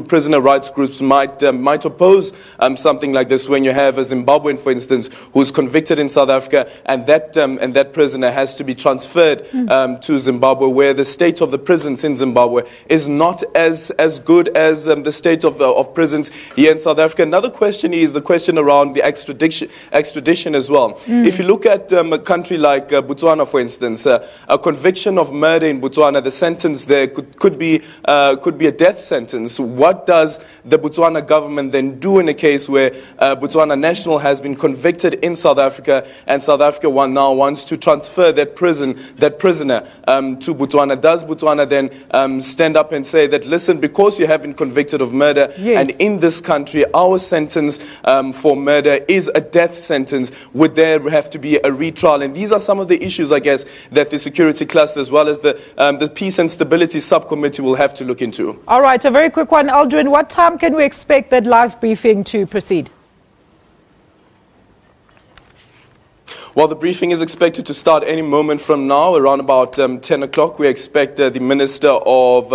prisoner rights groups might oppose something like this when you have a Zimbabwean, for instance, who's convicted in South Africa, and that prisoner has to be transferred to Zimbabwe, where the state of the prisons in Zimbabwe is not as good as the state of prisons here in South Africa. Another question is the question around the extradition as well. If you look at a country like Botswana, for instance, a conviction of murder in Botswana, the sentence there could be a death sentence. What does the Botswana government then do in a case where Botswana national has been convicted in South Africa, and South Africa now wants to transfer that prisoner to Botswana? Does Botswana then stand up and say that, listen, because you have been convicted of murder, and in this country our sentence for murder is a death sentence, would there have to be a retrial? And these are some of the issues, I guess, that the security cluster as well as the Peace and Stability Subcommittee will have to look into. All right, a very quick one, Aldrin. What time can we expect that live briefing to proceed? Well, the briefing is expected to start any moment from now, around about 10 o'clock. We expect the Minister of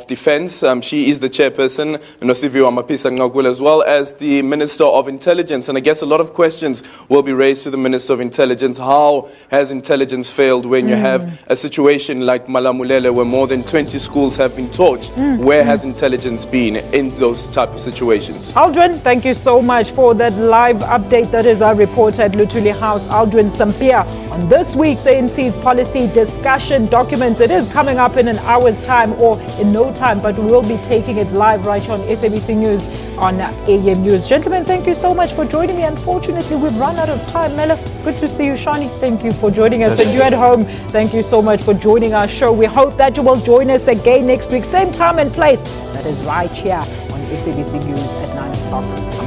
Defense. She is the chairperson, Nosiviwe Mapisa Ngagula, as well as the Minister of Intelligence. And I guess a lot of questions will be raised to the Minister of Intelligence. How has intelligence failed when you have a situation like Malamulele where more than 20 schools have been torched? Where has intelligence been in those type of situations? Aldrin, thank you so much for that live update. That is our reporter at Lutuli House, Aldrin Sampia, on this week's ANC's policy discussion documents. It is coming up in an hour's time, or in no time, but we will be taking it live right here on SABC News on AM News. Gentlemen, thank you so much for joining me. Unfortunately, we've run out of time. Mela, good to see you. Shani, thank you for joining us. And you at home, thank you so much for joining our show. We hope that you will join us again next week, same time and place. That is right here on SABC News at 9 o'clock.